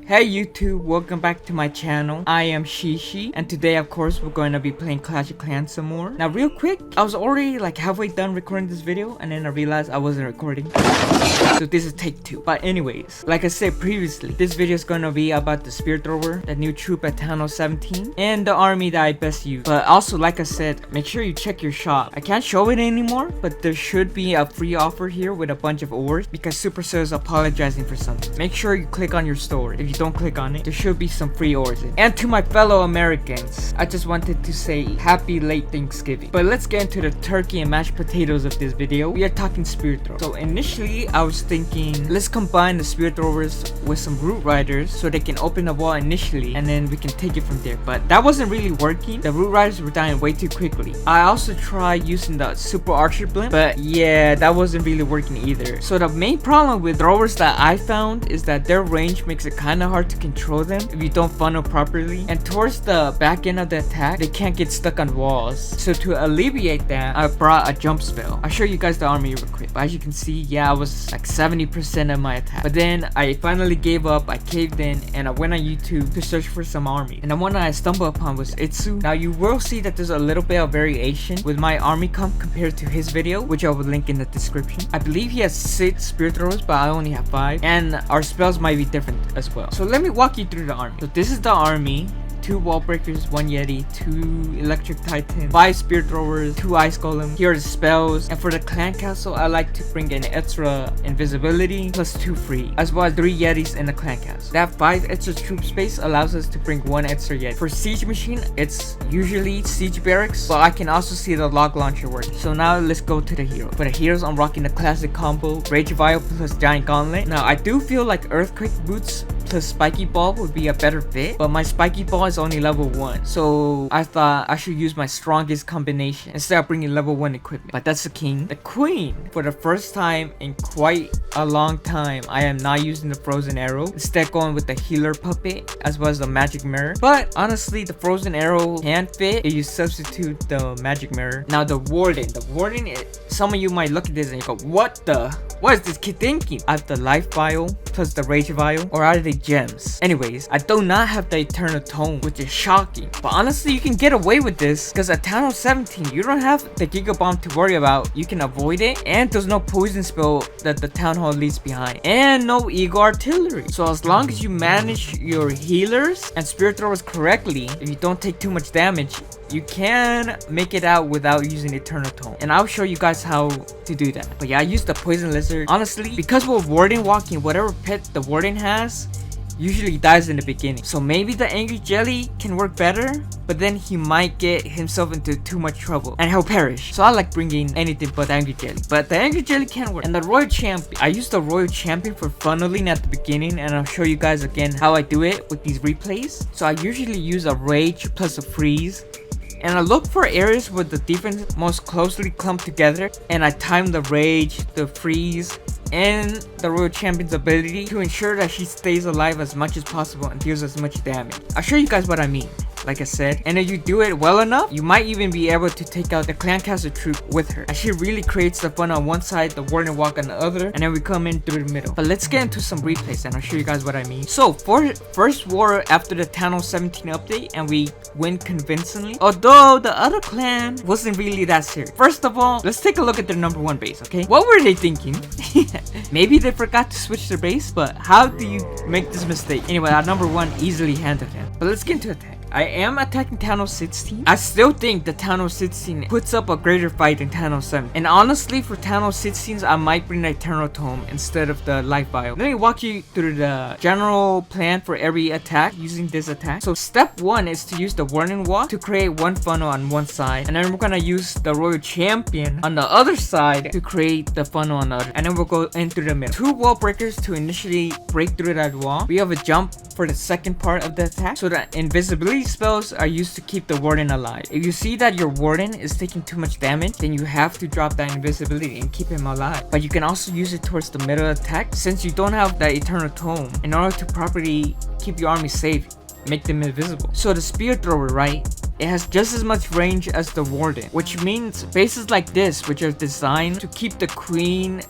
Hey YouTube, welcome back to my channel. I am Shishi, and today of course we're going to be playing Clash of Clans some more. Now real quick, I was already like halfway done recording this video and then I realized I wasn't recording. So this is take 2. But anyways, like I said previously, this video is going to be about the Spear Thrower, the new troop at townhall 17, and the army that I best use. But also like I said, make sure you check your shop. I can't show it anymore, but there should be a free offer here with a bunch of ores because Supercell is apologizing for something. Make sure you click on your store. If you don't click on it, there should be some free ores in. And to my fellow Americans, I just wanted to say happy late Thanksgiving. But let's get into the turkey and mashed potatoes of this video. We are talking spear throw. So initially I was thinking, let's combine the spear throwers with some root riders so they can open the wall initially and then we can take it from there. But that wasn't really working. The root riders were dying way too quickly. I also tried using the super archer blimp, but yeah, that wasn't really working either. So the main problem with throwers that I found is that their range makes it kind of hard to control them if you don't funnel properly, and towards the back end of the attack they can't get stuck on walls. So to alleviate that, I brought a jump spell. I'll show you guys the army real quick, but as you can see, yeah, I was like 70% of my attack, but then I finally gave up. I caved in and I went on YouTube to search for some army, and the one I stumbled upon was Itsu. Now you will see that there's a little bit of variation with my army comp compared to his video, which I will link in the description. I believe he has 6 spear throwers, but I only have 5, and our spells might be different as well. So let me walk you through the army. So this is the army: 2 wall breakers, 1 yeti, 2 electric titan, 5 spear throwers, 2 ice golem. Here are the spells, and for the clan castle I like to bring in extra invisibility plus 2 free, as well as 3 yetis in the clan castle. That 5 extra troop space allows us to bring 1 extra yeti. For siege machine, it's usually siege barracks, but I can also see the log launcher working. So now let's go to the hero. For the heroes, I'm rocking the classic combo rage vial plus giant gauntlet. Now I do feel like earthquake boots plus spiky ball would be a better fit, but my spiky ball is only level 1, so I thought I should use my strongest combination instead of bringing level 1 equipment. But that's the king. The queen, for the first time in quite a long time, I am not using the frozen arrow, instead going with the healer puppet as well as the magic mirror. But honestly, the frozen arrow can fit if you substitute the magic mirror. Now the warden, some of you might look at this and you go, what is this kid thinking? I have the life vial plus the rage vial, or are they gems? Anyways, I do not have the eternal tome, which is shocking, but honestly you can get away with this because at townhall 17 you don't have the giga bomb to worry about. You can avoid it, and there's no poison spell that the townhall leaves behind, and no eagle artillery. So as long as you manage your healers and spirit throwers correctly, if you don't take too much damage, you can make it out without using eternal tome, and I'll show you guys how to do that. But yeah, I used the poison lizard. Honestly, because we're warden walking, whatever pet the warden has usually dies in the beginning, so maybe the angry jelly can work better, but then he might get himself into too much trouble and he'll perish. So I like bringing anything but angry jelly, but the angry jelly can work. And the royal champion, I use the royal champion for funneling at the beginning, and I'll show you guys again how I do it with these replays. So I usually use a rage plus a freeze, and I look for areas where the defense most closely clump together, and I time the rage, the freeze, and the royal champion's ability to ensure that she stays alive as much as possible and deals as much damage. I'll show you guys what I mean, like I said, and if you do it well enough, you might even be able to take out the clan castle troop with her, as she really creates the fun on one side, the warden walk on the other, and then we come in through the middle. But let's get into some replays and I'll show you guys what I mean. So for first war after the townhall 17 update, and we win convincingly, although the other clan wasn't really that serious. First of all, let's take a look at their number 1 base. Okay, what were they thinking? Maybe they forgot to switch their base, but how do you make this mistake? Anyway, our number 1 easily handled him. But let's get into attack. I am attacking townhall 16. I still think the townhall 16 puts up a greater fight than townhall 7. And honestly, for townhall 16s, I might bring the eternal tome instead of the life vial. Let me walk you through the general plan for every attack using this attack. So step 1 is to use the warden walk to create 1 funnel on one side, and then we're gonna use the royal champion on the other side to create the funnel on the other, and then we'll go in through the middle. 2 wall breakers to initially break through that wall. We have a jump for the second part of the attack, so the invisibility spells are used to keep the warden alive. If you see that your warden is taking too much damage, then you have to drop that invisibility and keep him alive. But you can also use it towards the middle attack, since you don't have that eternal tome, in order to properly keep your army safe, make them invisible. So the spear thrower, right, it has just as much range as the warden, which means bases like this, which are designed to keep the queen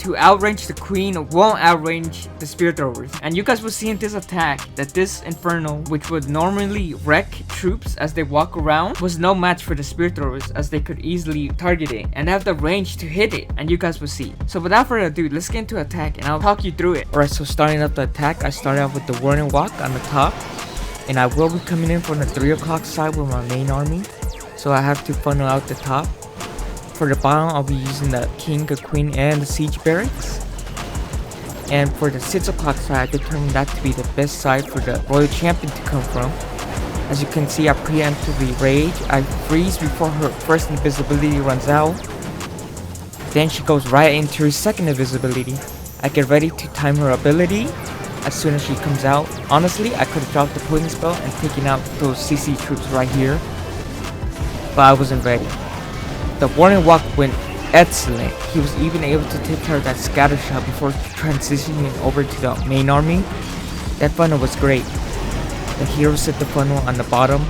to outrange the queen won't outrange the spirit throwers. And you guys will see in this attack that this inferno, which would normally wreck troops as they walk around, was no match for the spirit throwers as they could easily target it and have the range to hit it, and you guys will see. So without further ado, let's get into attack and I'll talk you through it. Alright, so starting up the attack, I started off with the warden walk on the top, and I will be coming in from the 3 o'clock side with my main army, so I have to funnel out the top. For the bottom, I'll be using the king, the queen, and the siege barracks. And for the 6 o'clock side, I determined that to be the best side for the royal champion to come from. As you can see, I preemptively rage. I freeze before her first invisibility runs out. Then she goes right into her second invisibility. I get ready to time her ability as soon as she comes out. Honestly, I could have dropped the poison spell and taken out those CC troops right here, but I wasn't ready. The warning walk went excellent. He was even able to take care of that scatter shot before transitioning over to the main army. That funnel was great. The hero set the funnel on the bottom,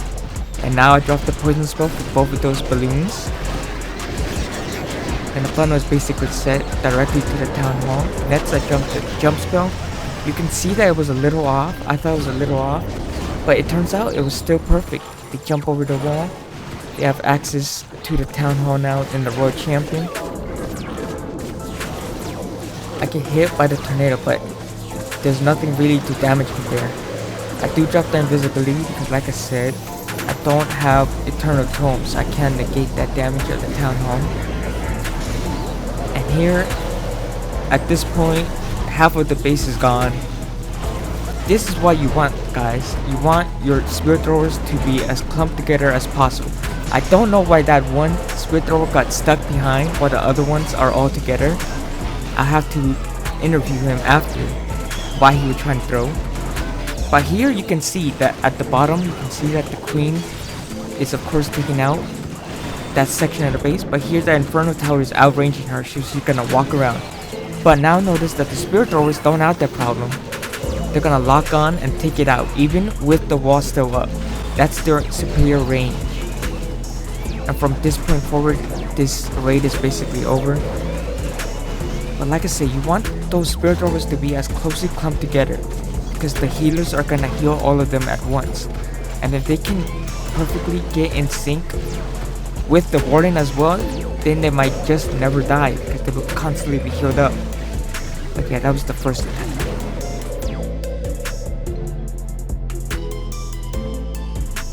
and now I dropped the poison spell for both of those balloons. And the funnel is basically set directly to the town hall. Next, I jumped the jump spell. You can see that it was a little off. I thought it was a little off, but it turns out it was still perfect. They jump over the wall. They have access to the town hall now in the royal champion. I get hit by the tornado, but there's nothing really to damage me there. I do drop the invisibility because, like I said, I don't have eternal tomes, so I can't negate that damage of the town hall. And here, at this point, half of the base is gone. This is what you want, guys. You want your spirit throwers to be as clumped together as possible. I don't know why that one spirit thrower got stuck behind while the other ones are all together. I have to interview him after why he was trying to throw. But here you can see that at the bottom, you can see that the queen is of course taking out that section of the base. But here the inferno tower is outranging her, so she's gonna walk around. But now notice that the spirit throwers don't have that problem. They're gonna lock on and take it out even with the wall still up. That's their superior range. And from this point forward, this raid is basically over. But like I say, you want those spirit throwers to be as closely clumped together, because the healers are gonna heal all of them at once. And if they can perfectly get in sync with the warden as well, then they might just never die because they will constantly be healed up. But yeah, that was the first attack.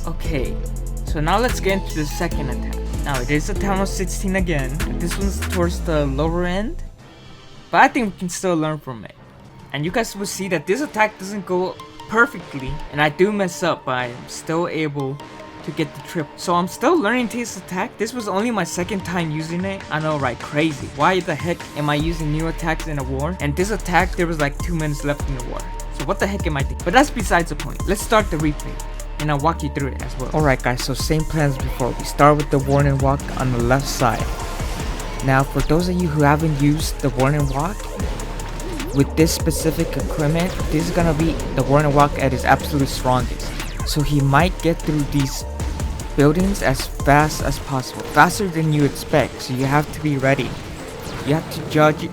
Okay. So now let's get into the second attack. Now it is a town hall 16 again, and this one's towards the lower end, but I think we can still learn from it. And you guys will see that this attack doesn't go perfectly, and I do mess up, but I'm still able to get the trip. So I'm still learning this attack. This was only my second time using it. I know, right? Crazy. Why the heck am I using new attacks in a war? And this attack, there was like 2 minutes left in the war. So what the heck am I thinking? But that's besides the point. Let's start the replay, and I'll walk you through it as well. Alright guys, so same plan as before. We start with the warden walk on the left side. Now for those of you who haven't used the warden walk, with this specific equipment, this is gonna be the warden walk at his absolute strongest. So he might get through these buildings as fast as possible. Faster than you expect, so you have to be ready. You have to judge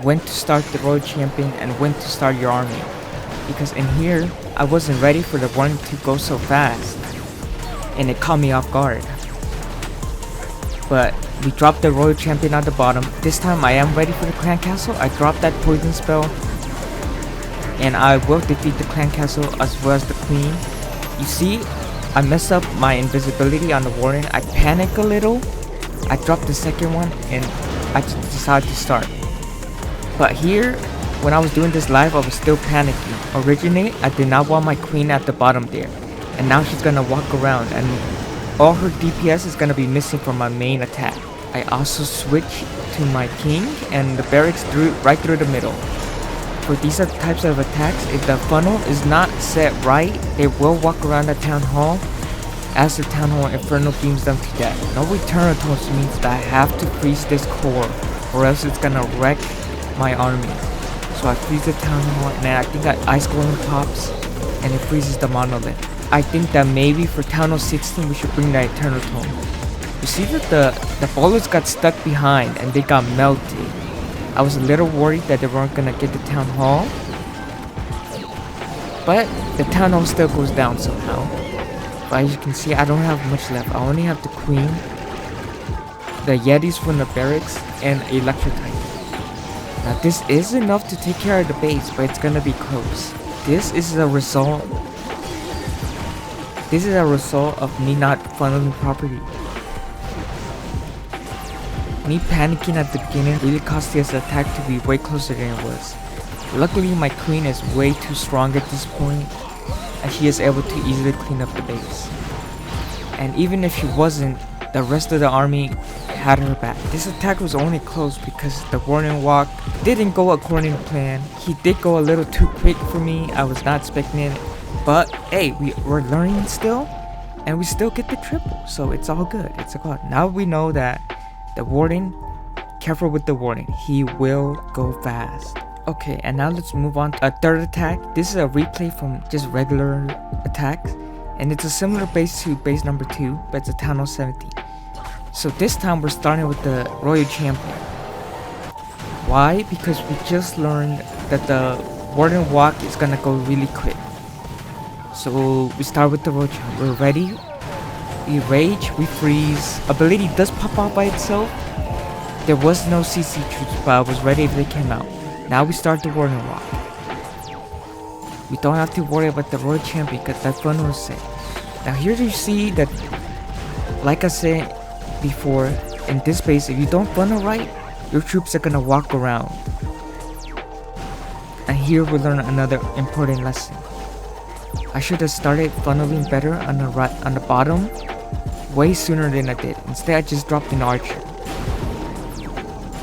when to start the royal champion and when to start your army. Because in here, I wasn't ready for the warden to go so fast, and it caught me off guard. But we dropped the royal champion at the bottom. This time I am ready for the clan castle. I dropped that poison spell, and I will defeat the clan castle as well as the queen. You see, I messed up my invisibility on the warden. I panicked a little. I dropped the second one, and I just decided to start. But here, when I was doing this live, I was still panicking. Originally, I did not want my queen at the bottom there, and now she's gonna walk around, and all her DPS is gonna be missing from my main attack. I also switched to my king, and the barracks right through the middle. For these types of attacks, if the funnel is not set right, they will walk around the town hall as the town hall inferno beams them to death. No return tones means that I have to freeze this core, or else it's gonna wreck my army. So I freeze the town hall, and then I think I ice golem pops, and it freezes the monolith. I think that maybe for town hall 16 we should bring the eternal tome. You see that the bullets got stuck behind and they got melted. I was a little worried that they weren't gonna get the town hall, but the town hall still goes down somehow. But as you can see, I don't have much left. I only have the queen, the yetis from the barracks, and electrotype. Now this is enough to take care of the base, but it's gonna be close. This is a result of me not funneling properly. Me panicking at the beginning really caused this attack to be way closer than it was. Luckily my queen is way too strong at this point, and she is able to easily clean up the base. And even if she wasn't, the rest of the army had her back. This attack was only close because the warden walk didn't go according to plan. He did go a little too quick for me. I was not expecting it. But hey, we're learning still, and we still get the triple, so it's all good. It's all good. Now we know that the warden, careful with the warden, he will go fast. Okay, and now let's move on to a third attack. This is a replay from just regular attacks, and it's a similar base to base number 2, but it's a town hall 17. So this time we're starting with the royal champion. Why? Because we just learned that the warden walk is gonna go really quick. So we start with the royal champion. We're ready. We rage, we freeze. Ability does pop out by itself. There was no CC troops, but I was ready if they came out. Now we start the warden walk. We don't have to worry about the royal champion because that funnel is set. Now here you see that, like I said before, in this base, if you don't funnel right, your troops are gonna walk around. And here we learn another important lesson. I should have started funneling better on the bottom way sooner than I did. Instead, I just dropped an archer.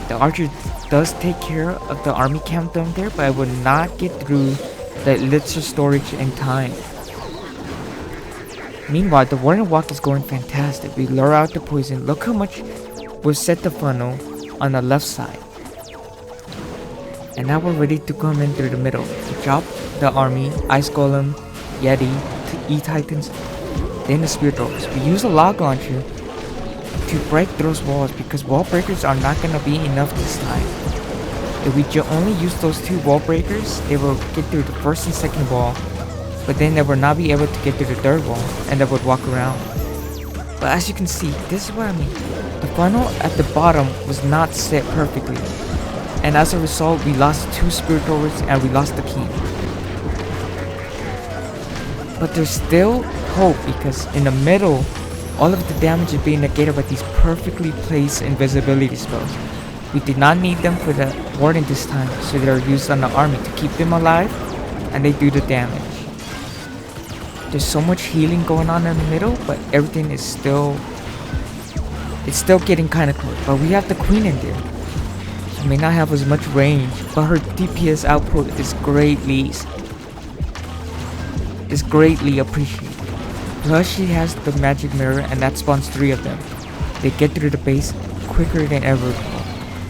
The archer does take care of the army camp down there, but I would not get through the elixir storage in time. Meanwhile, the warden walk is going fantastic. We lure out the poison. Look how much we've set the funnel on the left side. And now we're ready to come in through the middle. We drop the army, ice golem, yeti, e-titans, then the spear throwers. We use a log launcher to break those walls because wall breakers are not going to be enough this time. If we only use those 2 wall breakers, they will get through the first and second wall, but then they will not be able to get through the third wall, and they would walk around. But as you can see, this is what I mean. The funnel at the bottom was not set perfectly, and as a result, we lost 2 spear throwers and we lost the king. But there's still hope because in the middle, all of the damage is being negated by these perfectly placed invisibility spells. We did not need them for the warden this time, so they are used on the army to keep them alive, and they do the damage. There's so much healing going on in the middle, but everything is still getting kind of close. But we have the queen in there. She may not have as much range, but her DPS output is greatly appreciated. Plus she has the magic mirror, and that spawns 3 of them. They get through the base quicker than ever.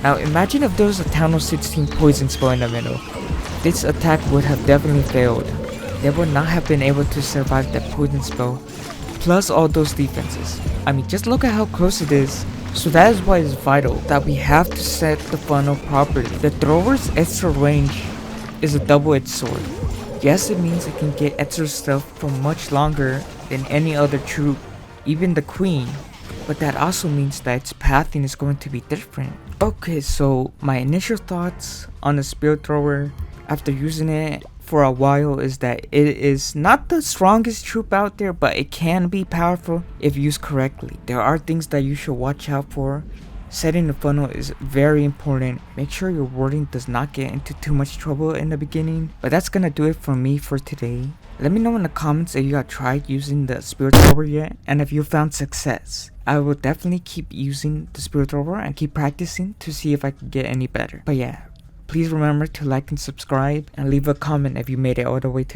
Now imagine if there was a town hall 16 poison spell in the middle. This attack would have definitely failed. They would not have been able to survive that poison spell, plus all those defenses. I mean, just look at how close it is. So that is why it's vital that we have to set the funnel properly. The thrower's extra range is a double-edged sword. Yes, it means it can get extra stuff for much longer than any other troop, even the queen, but that also means that its pathing is going to be different. Okay, so my initial thoughts on the spear thrower after using it for a while is that it is not the strongest troop out there, but it can be powerful if used correctly. There are things that you should watch out for. Setting the funnel is very important. Make sure your warding does not get into too much trouble in the beginning. But that's gonna do it for me for today. Let me know in the comments if you have tried using the spear thrower yet, and if you found success. I will definitely keep using the spear thrower and keep practicing to see if I can get any better. But yeah, please remember to like and subscribe, and leave a comment if you made it all the way to